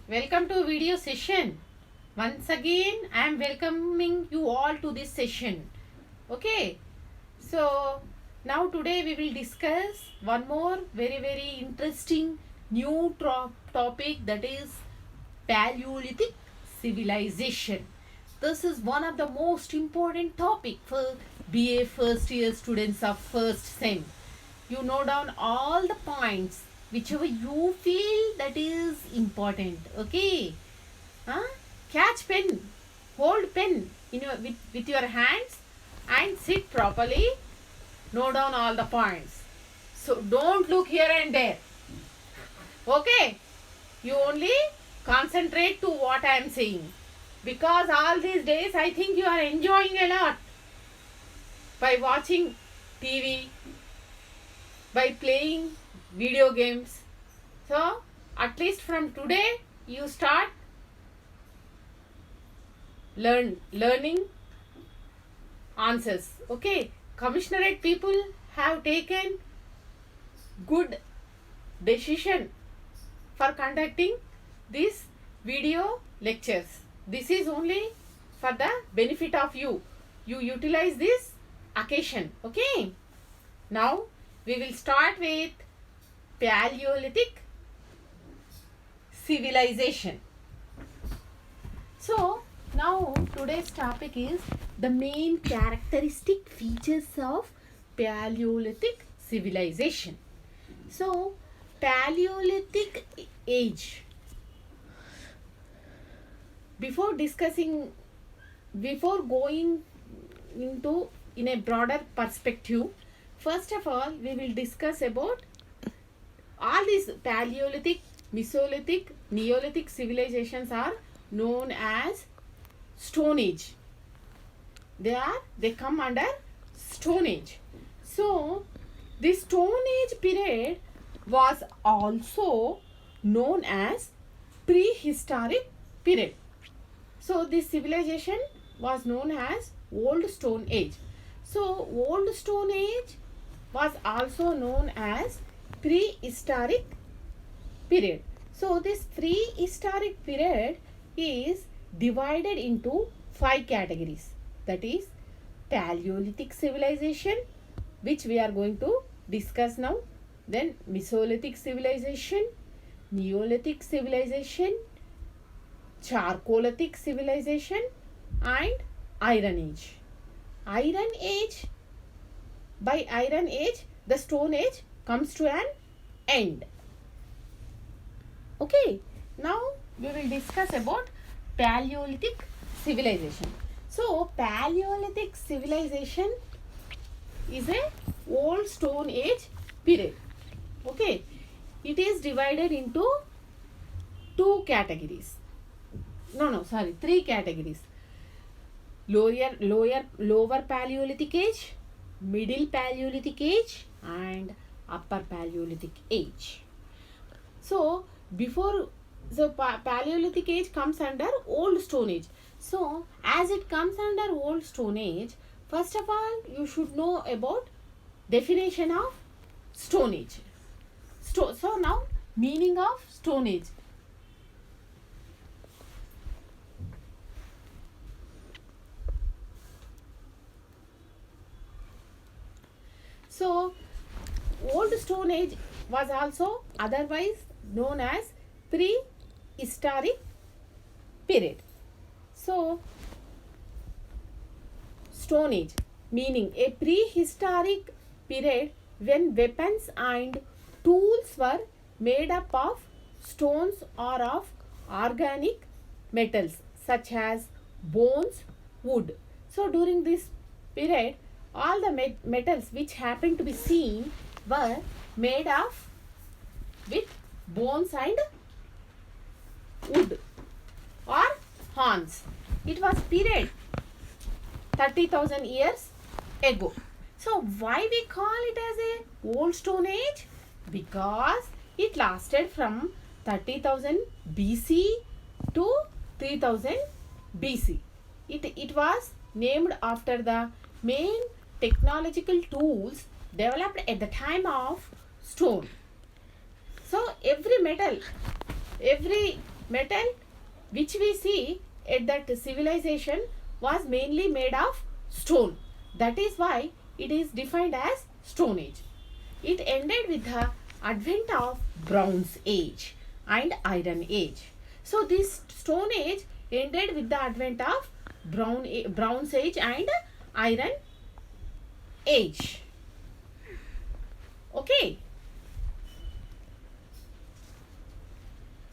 Welcome to video session. Once again, I am welcoming you all to this session. Okay, so now today we will discuss one more very interesting new topic, that is Paleolithic civilization. This is one of the most important topic for BA first year students of first sem. You note down all the points whichever you feel that is important. Okay, huh? Catch pen, hold pen in with your hands and sit properly. Note down all the points. So don't look here and there. Okay, you only concentrate to what I am saying, because all these days I think you are enjoying a lot by watching TV, by playing video games. So at least from today you start learning answers. Okay, commissionerate people have taken good decision for conducting these video lectures. This is only for the benefit of you. You utilize this occasion. Okay, now we will start with Paleolithic civilization. So now today's topic is the main characteristic features of Paleolithic civilization. So Paleolithic age. Before going into in a broader perspective, first of all we will discuss about all these Paleolithic, Mesolithic, Neolithic civilizations are known as Stone Age. They come under Stone Age. So this Stone Age period was also known as prehistoric period. So this civilization was known as Old Stone Age. So Old Stone Age was also known as prehistoric period. So this prehistoric period is divided into 5 categories. That is Paleolithic civilization, which we are going to discuss now. Then Mesolithic civilization, Neolithic civilization, Chalcolithic civilization, and Iron Age. Iron Age, by Iron Age, the Stone Age comes to an end. Okay, now we will discuss about Paleolithic civilization. So Paleolithic civilization is a Old Stone Age period. Okay, it is divided into 3 categories. Lower Paleolithic age, Middle Paleolithic age, and Upper Paleolithic age. So before the Paleolithic age comes under Old Stone Age. So as it comes under Old Stone Age, first of all you should know about definition of Stone Age. So now meaning of Stone Age. So Old Stone Age was also otherwise known as prehistoric period. So Stone Age meaning a prehistoric period when weapons and tools were made up of stones or of organic metals such as bones, wood. So during this period, all the metals which happened to be seen were made of with bones and wood or horns. It was period 30,000 years ago. So why we call it as a Old Stone Age? Because it lasted from 30,000 BC to 3000 BC. It was named after the main technological tools developed at the time of stone. So every metal, every metal which we see at that civilization was mainly made of stone. That is why it is defined as Stone Age. It ended with the advent of Bronze Age and Iron Age. So this Stone Age ended with the advent of Bronze Age and Iron Age. Okay.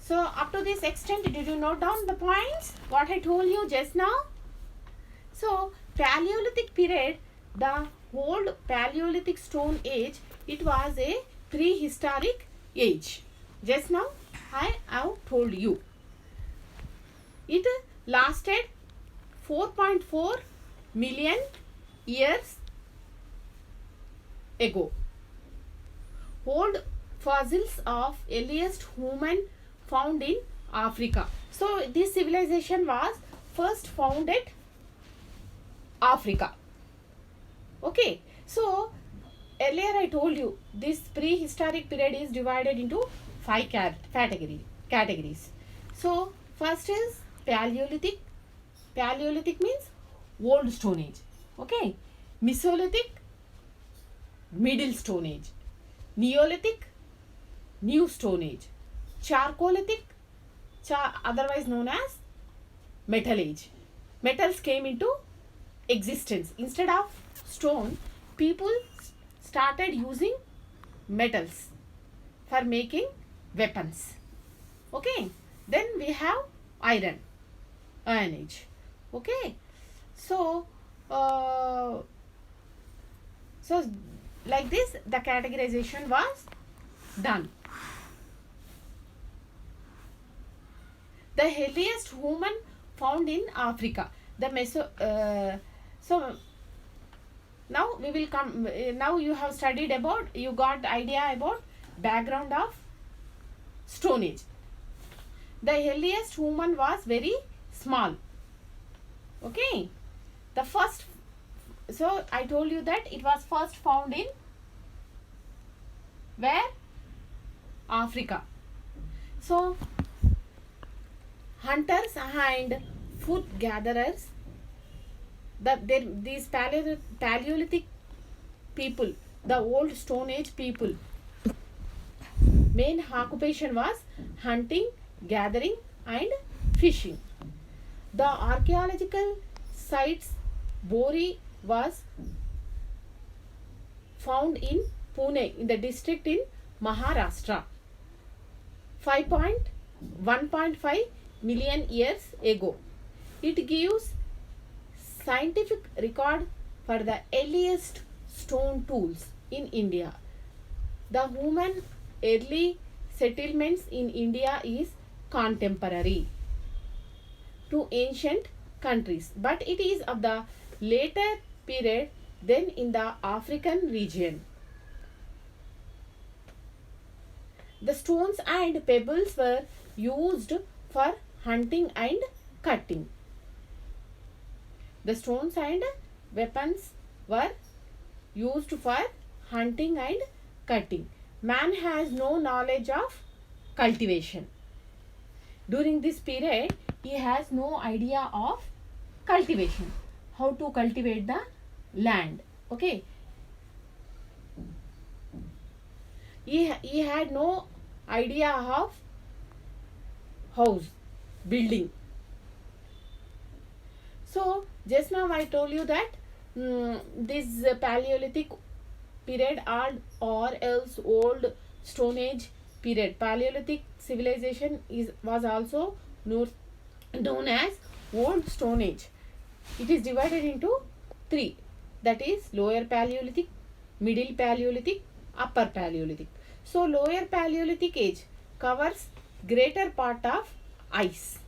So up to this extent, did you note down the points what I told you just now? So Paleolithic period, the old Paleolithic Stone Age, it was a prehistoric age. Just now I have told you. It lasted 4.4 million years ago. Old fossils of earliest human found in Africa. So this civilization was first found at Africa. Okay. So earlier I told you this prehistoric period is divided into 5 categories. So first is Paleolithic. Paleolithic means old Stone Age. Okay. Mesolithic, middle Stone Age. Neolithic, new Stone Age. Chalcolithic, otherwise known as Metal Age. Metals came into existence. Instead of stone, people started using metals for making weapons. Okay. Then we have Iron Age. Okay. So like this the categorization was done. The earliest human found in Africa. So now we will come. Now you have studied about. You got idea about background of Stone Age. The earliest human was very small. Okay. The first. So I told you that it was first found in where? Africa. So hunters and food gatherers, these Paleolithic people, the old Stone Age people, main occupation was hunting, gathering and fishing. The archaeological sites Bori was found in Pune in the district in Maharashtra 1.5 million years ago. It gives scientific record for the earliest stone tools in India. The human early settlements in India is contemporary to ancient countries, but it is of the later period than in the African region. The stones and pebbles were used for hunting and cutting. The stones and weapons were used for hunting and cutting. Man has no knowledge of cultivation. During this period, he has no idea of cultivation. How to cultivate the land. Okay. He had no idea of house building. So just now I told you that this Paleolithic period or else old Stone Age period. Paleolithic civilization was also known as old Stone Age. It is divided into 3, that is lower Paleolithic, middle Paleolithic, upper Paleolithic. So lower Paleolithic age covers greater part of ice.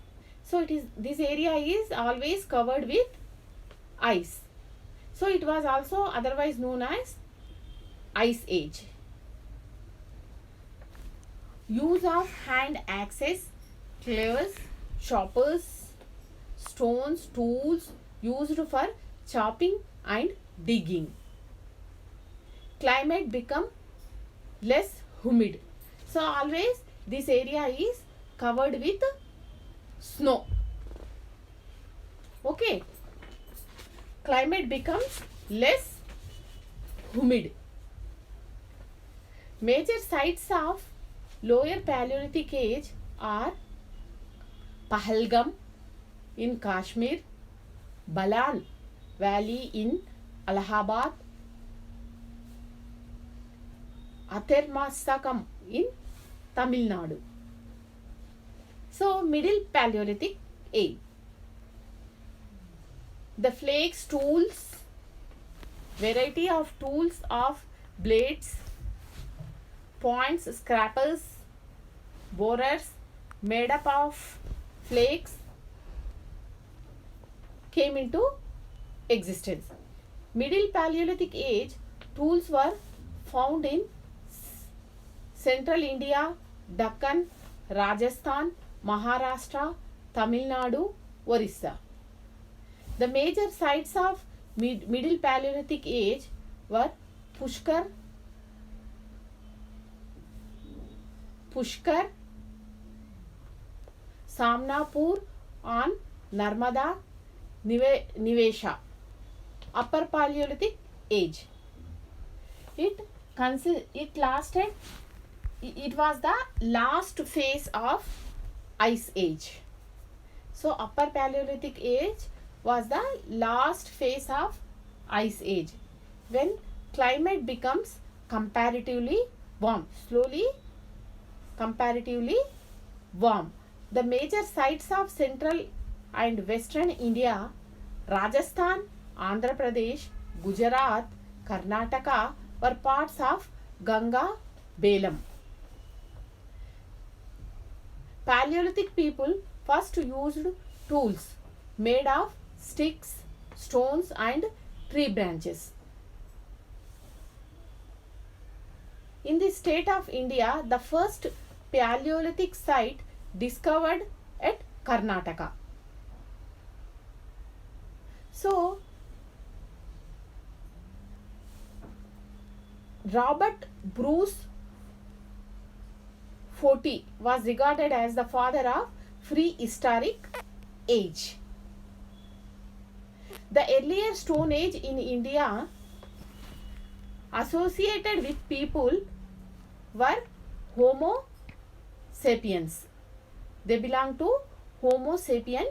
So this area is always covered with ice. So it was also otherwise known as Ice Age. Use of hand axes, cleavers, choppers, stones, tools used for chopping and digging. Climate become less humid. So always this area is covered with snow. Okay, climate becomes less humid. Major sites of lower Paleolithic age are Pahalgam in Kashmir, Balan Valley in Allahabad, Athermasakam in Tamil Nadu. So, Middle Paleolithic age. The flakes, tools, variety of tools of blades, points, scrapers, borers made up of flakes came into existence. Middle Paleolithic age tools were found in central India, Deccan, Rajasthan, Maharashtra, Tamil Nadu, Orissa. The major sites of Middle Paleolithic age were Pushkar, Samnapur on Narmada, Nivesha. Upper Paleolithic age. It was the last phase of Ice Age. So Upper Paleolithic age was the last phase of Ice Age, when climate becomes comparatively warm, slowly comparatively warm. The major sites of central and western India, Rajasthan, Andhra Pradesh, Gujarat, Karnataka were parts of Ganga Belam. Paleolithic people first used tools made of sticks, stones and tree branches. In the state of India, the first Paleolithic site discovered at Karnataka. So, Robert Bruce Foti was regarded as the father of prehistoric age. The earlier Stone Age in India associated with people were Homo sapiens. They belong to Homo sapien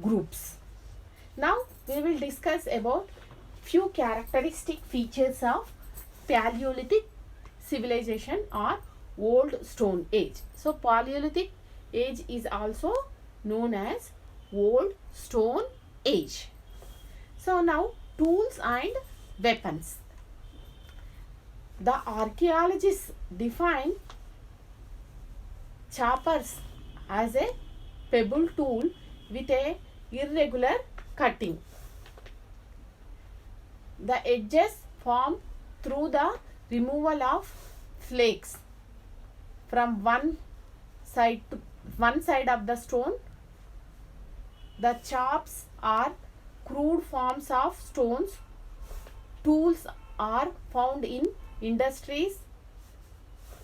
groups. Now we will discuss about few characteristic features of Paleolithic civilization or Old Stone Age. So Paleolithic age is also known as Old Stone Age. So now tools and weapons. The archaeologists define choppers as a pebble tool with a irregular cutting. The edges form through the removal of flakes from one side of the stone. The chops are crude forms of stones. Tools are found in industries.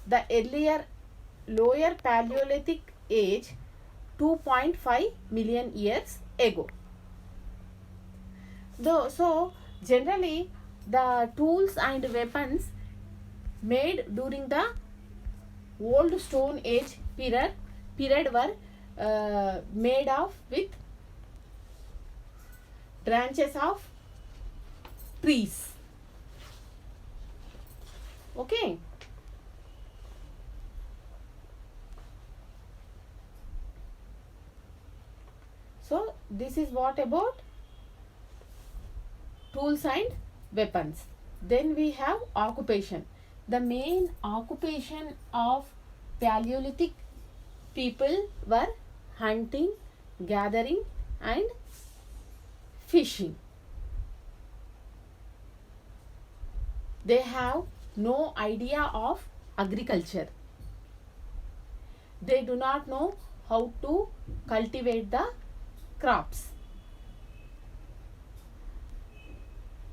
The earlier lower Paleolithic age 2.5 million years ago. So generally the tools and weapons made during the Old Stone Age period were made of with branches of trees. Okay. So this is what about tools and weapons. Then we have occupation. The main occupation of Paleolithic people were hunting, gathering and fishing. They have no idea of agriculture. They do not know how to cultivate the crops.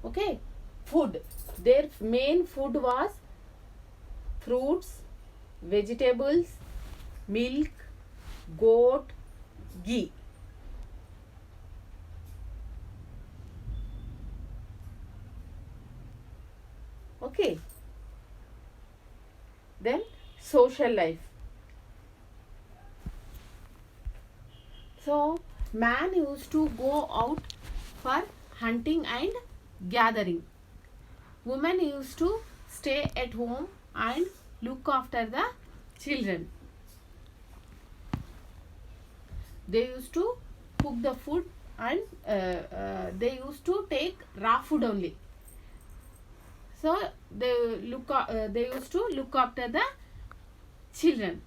Okay. Food. Their main food was fruits, vegetables, milk, goat, ghee. Okay. Then social life. So man used to go out for hunting and gathering. Women used to stay at home and look after the children. They used to cook the food and they used to take raw food only. So they used to look after the children.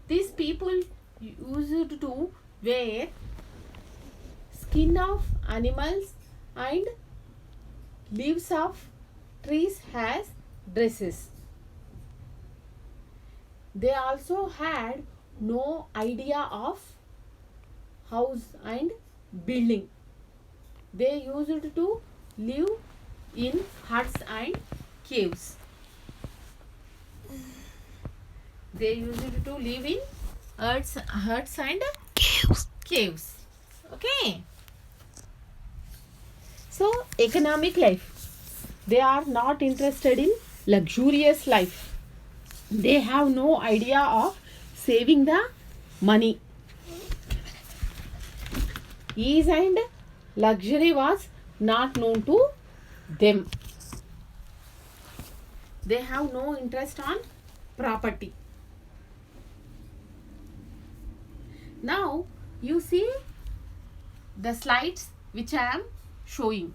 These people used to wear skin of animals and leaves of trees as dresses. They also had no idea of house and building. They used to live in huts and caves. They used to live in huts and caves. Okay. So economic life. They are not interested in luxurious life. They have no idea of saving the money. Ease and luxury was not known to them. They have no interest on property. Now you see the slides which I am showing.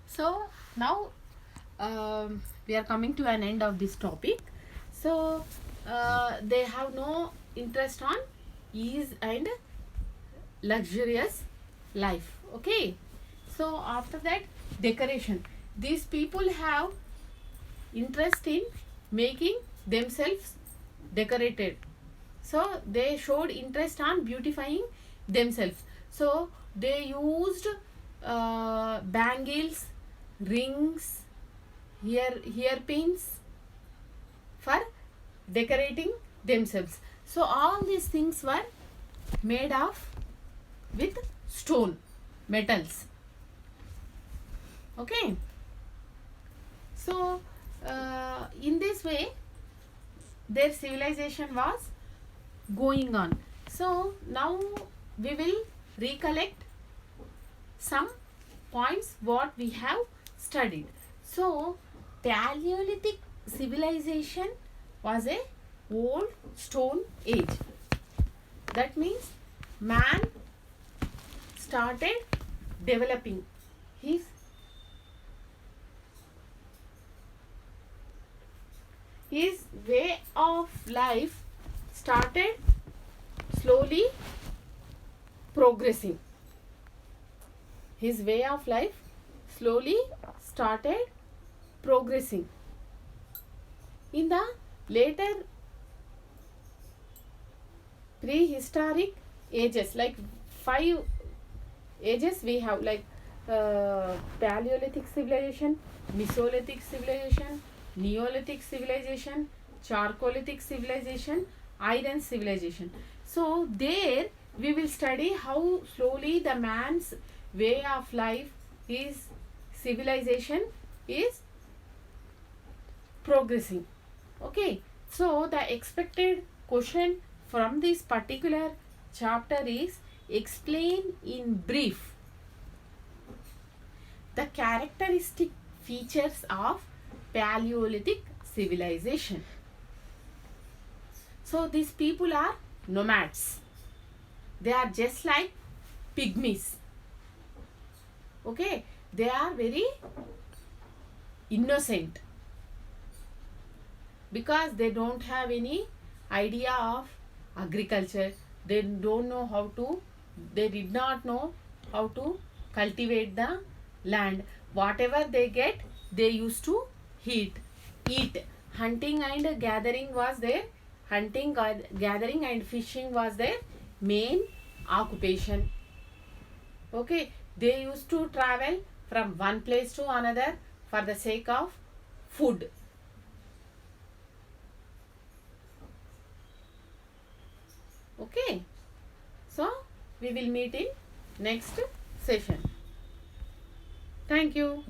So now we are coming to an end of this topic. So they have no interest on ease and luxurious life. Okay. So after that, decoration. These people have interest in making themselves decorated. So they showed interest on beautifying themselves. So they used bangles, rings, hairpins for decorating themselves. So all these things were made of with stone, metals. Okay. So in this way their civilization was going on. So now we will recollect some points what we have studied. So Paleolithic civilization was a old stone age. That means man started developing his way of life started slowly progressing. His way of life slowly started progressing. In the later prehistoric ages, like 5 ages we have, like Paleolithic civilization, Mesolithic civilization, Neolithic civilization, Chalcolithic civilization, Iron civilization. So there we will study how slowly the man's way of life, his civilization is progressing. Okay. So the expected question from this particular chapter is explain in brief the characteristic features of Paleolithic civilization. So these people are nomads. They are just like pygmies. Okay, they are very innocent because they don't have any idea of agriculture. They don't know how to, they did not know how to cultivate the land. Whatever they get, they used to eat. Hunting and gathering was their, gathering and fishing was their main occupation. Okay, they used to travel from one place to another for the sake of food. Okay, so we will meet in next session. Thank you.